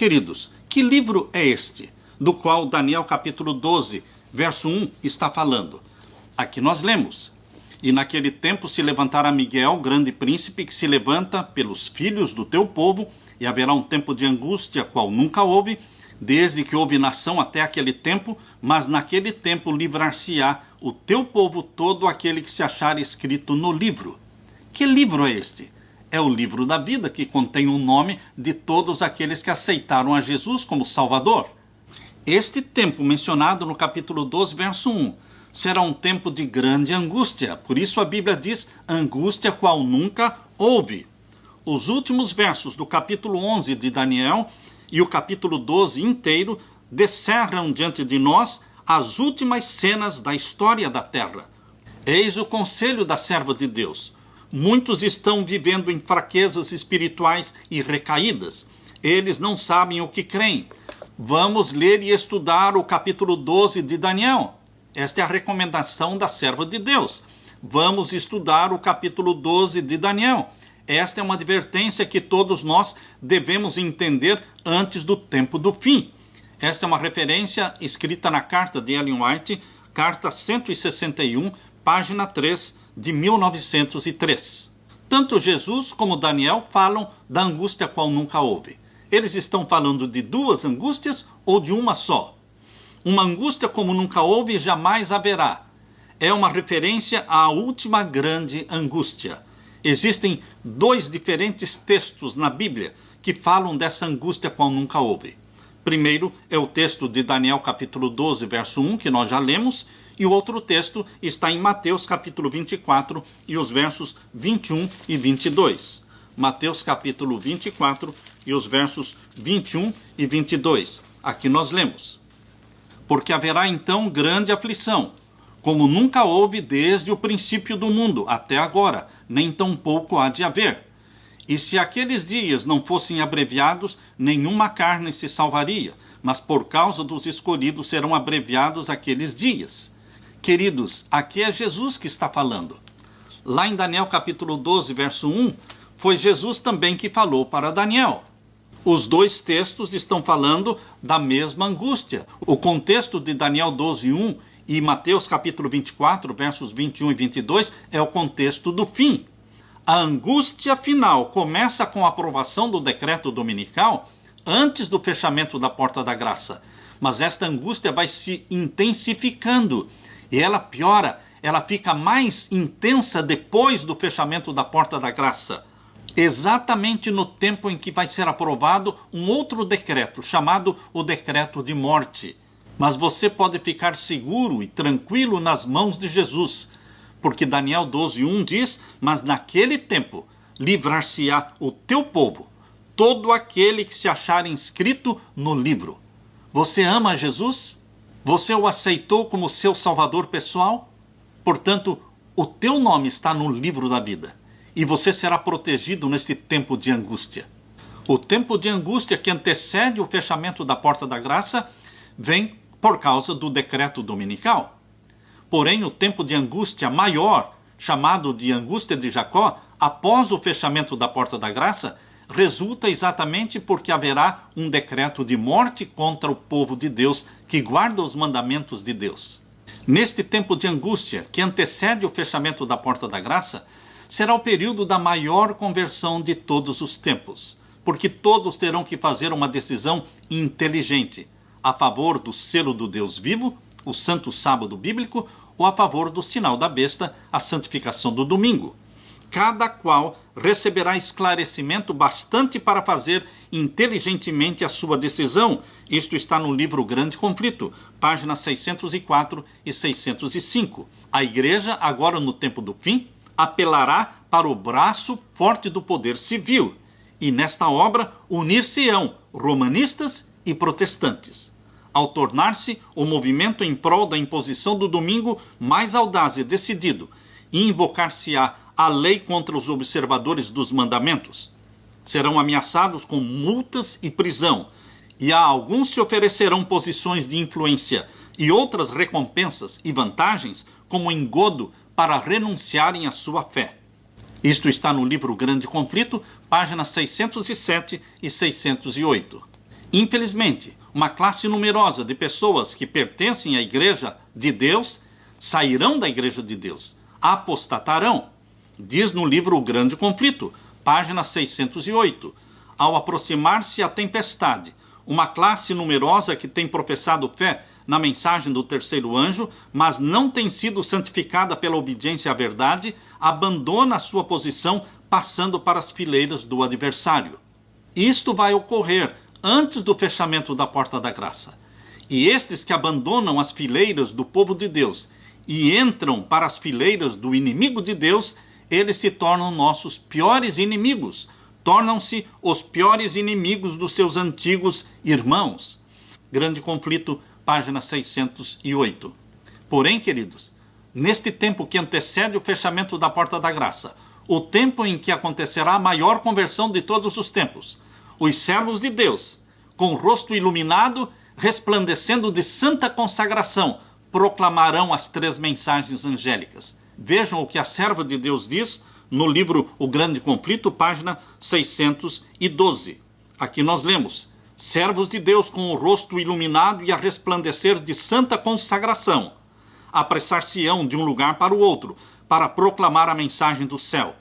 Queridos, que livro é este, do qual Daniel capítulo 12, verso 1 está falando? Aqui nós lemos: E naquele tempo se levantará Miguel, grande príncipe, que se levanta pelos filhos do teu povo, e haverá um tempo de angústia, qual nunca houve, desde que houve nação até aquele tempo, mas naquele tempo livrar-se-á o teu povo todo aquele que se achar escrito no livro. Que livro é este? É o livro da vida, que contém o nome de todos aqueles que aceitaram a Jesus como Salvador. Este tempo mencionado no capítulo 12, verso 1, será um tempo de grande angústia. Por isso a Bíblia diz, angústia qual nunca houve. Os últimos versos do capítulo 11 de Daniel e o capítulo 12 inteiro descerram diante de nós as últimas cenas da história da terra. Eis o conselho da serva de Deus. Muitos estão vivendo em fraquezas espirituais e recaídas. Eles não sabem o que creem. Vamos ler e estudar o capítulo 12 de Daniel. Esta é a recomendação da serva de Deus. Vamos estudar o capítulo 12 de Daniel. Esta é uma advertência que todos nós devemos entender antes do tempo do fim. Esta é uma referência escrita na carta de Ellen White, carta 161, página 3, de 1903. Tanto Jesus como Daniel falam da angústia qual nunca houve. Eles estão falando de duas angústias ou de uma só? Uma angústia como nunca houve e jamais haverá. É uma referência à última grande angústia. Existem dois diferentes textos na Bíblia que falam dessa angústia qual nunca houve. Primeiro é o texto de Daniel capítulo 12, verso 1, que nós já lemos, e o outro texto está em Mateus capítulo 24 e os versos 21 e 22. Mateus capítulo 24 e os versos 21 e 22. Aqui nós lemos: Porque haverá então grande aflição, como nunca houve desde o princípio do mundo até agora, nem tampouco há de haver. E se aqueles dias não fossem abreviados, nenhuma carne se salvaria, mas por causa dos escolhidos serão abreviados aqueles dias. Queridos, aqui é Jesus que está falando. Lá em Daniel capítulo 12, verso 1, foi Jesus também que falou para Daniel. Os dois textos estão falando da mesma angústia. O contexto de Daniel 12, 1 e Mateus capítulo 24, versos 21 e 22, é o contexto do fim. A angústia final começa com a aprovação do decreto dominical antes do fechamento da porta da graça. Mas esta angústia vai se intensificando e ela piora, ela fica mais intensa depois do fechamento da porta da graça. Exatamente no tempo em que vai ser aprovado um outro decreto, chamado o decreto de morte. Mas você pode ficar seguro e tranquilo nas mãos de Jesus, porque Daniel 12:1 diz: Mas naquele tempo livrar-se-á o teu povo, todo aquele que se achar inscrito no livro. Você ama Jesus? Você o aceitou como seu Salvador pessoal? Portanto, o teu nome está no livro da vida. E você será protegido nesse tempo de angústia. O tempo de angústia que antecede o fechamento da porta da graça vem por causa do decreto dominical. Porém, o tempo de angústia maior, chamado de angústia de Jacó, após o fechamento da porta da graça, resulta exatamente porque haverá um decreto de morte contra o povo de Deus que guarda os mandamentos de Deus. Neste tempo de angústia que antecede o fechamento da porta da graça, será o período da maior conversão de todos os tempos, porque todos terão que fazer uma decisão inteligente, a favor do selo do Deus vivo, o santo sábado bíblico, ou a favor do sinal da besta, a santificação do domingo. Cada qual receberá esclarecimento bastante para fazer inteligentemente a sua decisão. Isto está no livro Grande Conflito, páginas 604 e 605. A igreja, agora no tempo do fim, apelará para o braço forte do poder civil, e nesta obra unir-se-ão romanistas e protestantes, ao tornar-se o movimento em prol da imposição do domingo mais audaz e decidido, e invocar-se-á a lei contra os observadores dos mandamentos. Serão ameaçados com multas e prisão, e a alguns se oferecerão posições de influência e outras recompensas e vantagens como engodo para renunciarem à sua fé. Isto está no livro Grande Conflito, páginas 607 e 608. Infelizmente, uma classe numerosa de pessoas que pertencem à igreja de Deus sairão da igreja de Deus, apostatarão. Diz no livro O Grande Conflito, página 608, ao aproximar-se a tempestade, uma classe numerosa que tem professado fé na mensagem do terceiro anjo, mas não tem sido santificada pela obediência à verdade, abandona a sua posição, passando para as fileiras do adversário. Isto vai ocorrer antes do fechamento da porta da graça. E estes que abandonam as fileiras do povo de Deus e entram para as fileiras do inimigo de Deus, eles se tornam nossos piores inimigos, tornam-se os piores inimigos dos seus antigos irmãos. Grande Conflito, página 608. Porém, queridos, neste tempo que antecede o fechamento da porta da graça, o tempo em que acontecerá a maior conversão de todos os tempos, os servos de Deus, com o rosto iluminado, resplandecendo de santa consagração, proclamarão as 3 mensagens angélicas. Vejam o que a serva de Deus diz no livro O Grande Conflito, página 612. Aqui nós lemos: servos de Deus com o rosto iluminado e a resplandecer de santa consagração, apressar-se-ão de um lugar para o outro, para proclamar a mensagem do céu.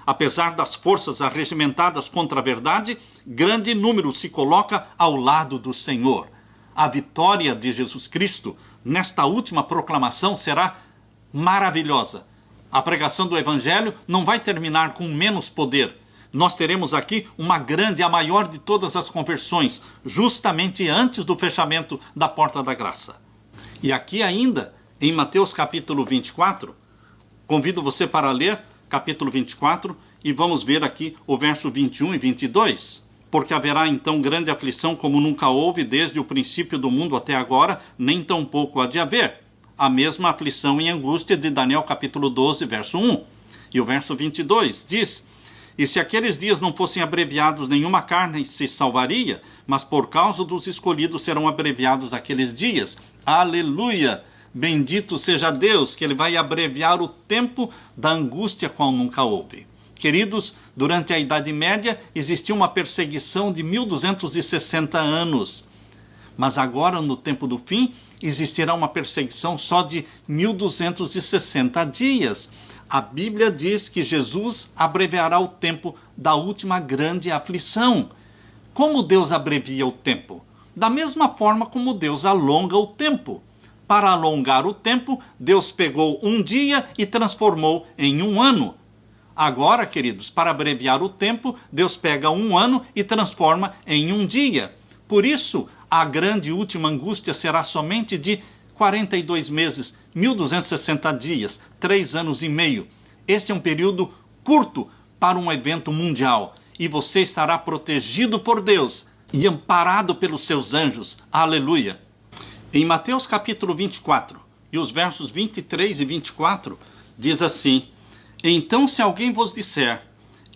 Apesar das forças arregimentadas contra a verdade, grande número se coloca ao lado do Senhor. A vitória de Jesus Cristo nesta última proclamação será maravilhosa. A pregação do Evangelho não vai terminar com menos poder. Nós teremos aqui uma grande, a maior de todas as conversões, justamente antes do fechamento da porta da graça. E aqui ainda, em Mateus capítulo 24, convido você para ler capítulo 24, e vamos ver aqui o verso 21 e 22. Porque haverá então grande aflição como nunca houve desde o princípio do mundo até agora, nem tampouco há de haver. A mesma aflição e angústia de Daniel capítulo 12, verso 1. E o verso 22 diz: e se aqueles dias não fossem abreviados, nenhuma carne se salvaria, mas por causa dos escolhidos serão abreviados aqueles dias. Aleluia! Bendito seja Deus, que Ele vai abreviar o tempo da angústia qual nunca houve. Queridos, durante a Idade Média existia uma perseguição de 1260 anos. Mas agora, no tempo do fim, existirá uma perseguição só de 1260 dias. A Bíblia diz que Jesus abreviará o tempo da última grande aflição. Como Deus abrevia o tempo? Da mesma forma como Deus alonga o tempo. Para alongar o tempo, Deus pegou um dia e transformou em um ano. Agora, queridos, para abreviar o tempo, Deus pega um ano e transforma em um dia. Por isso, a grande última angústia será somente de 42 meses, 1260 dias, 3 anos e meio. Este é um período curto para um evento mundial. E você estará protegido por Deus e amparado pelos seus anjos. Aleluia! Em Mateus capítulo 24, e os versos 23 e 24, diz assim: então se alguém vos disser,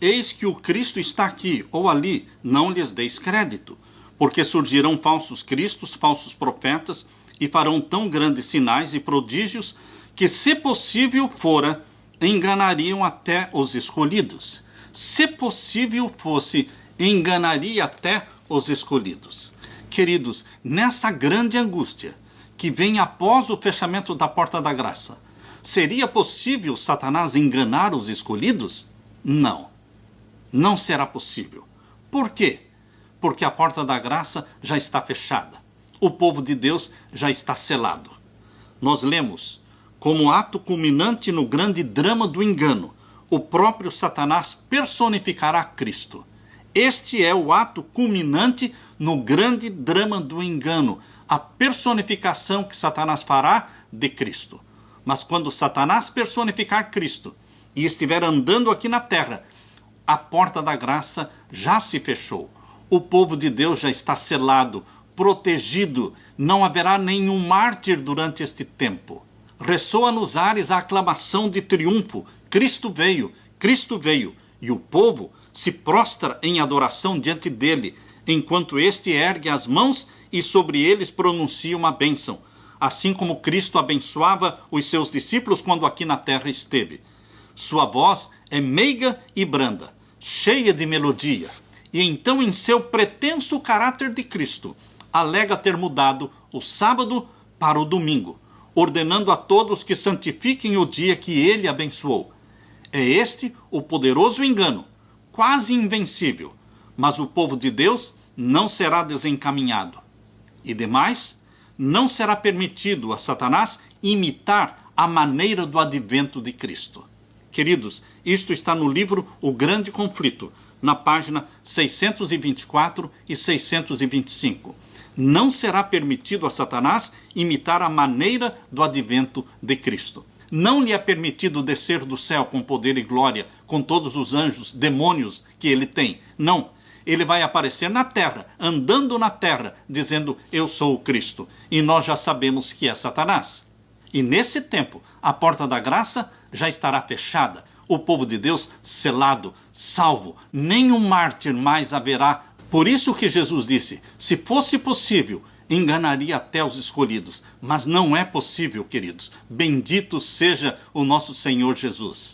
eis que o Cristo está aqui ou ali, não lhes deis crédito, porque surgirão falsos cristos, falsos profetas, e farão tão grandes sinais e prodígios, que se possível fora, enganariam até os escolhidos. Se possível fosse, enganaria até os escolhidos. Queridos, nessa grande angústia que vem após o fechamento da porta da graça, seria possível Satanás enganar os escolhidos? Não. Não será possível. Por quê? Porque a porta da graça já está fechada. O povo de Deus já está selado. Nós lemos, como ato culminante no grande drama do engano, o próprio Satanás personificará Cristo. Este é o ato culminante no grande drama do engano, a personificação que Satanás fará de Cristo. Mas quando Satanás personificar Cristo e estiver andando aqui na terra, a porta da graça já se fechou. O povo de Deus já está selado, protegido. Não haverá nenhum mártir durante este tempo. Ressoa nos ares a aclamação de triunfo. Cristo veio, e o povo se prostra em adoração diante dele, enquanto este ergue as mãos e sobre eles pronuncia uma bênção, assim como Cristo abençoava os seus discípulos quando aqui na terra esteve. Sua voz é meiga e branda, cheia de melodia, e então, em seu pretenso caráter de Cristo, alega ter mudado o sábado para o domingo, ordenando a todos que santifiquem o dia que ele abençoou. É este o poderoso engano, quase invencível, mas o povo de Deus não será desencaminhado. E demais, não será permitido a Satanás imitar a maneira do advento de Cristo. Queridos, isto está no livro O Grande Conflito, na página 624 e 625. Não será permitido a Satanás imitar a maneira do advento de Cristo. Não lhe é permitido descer do céu com poder e glória, com todos os anjos, demônios que ele tem. Não. Ele vai aparecer na terra, andando na terra, dizendo, eu sou o Cristo. E nós já sabemos que é Satanás. E nesse tempo, a porta da graça já estará fechada. O povo de Deus selado, salvo. Nenhum mártir mais haverá. Por isso que Jesus disse, se fosse possível, enganaria até os escolhidos. Mas não é possível, queridos. Bendito seja o nosso Senhor Jesus.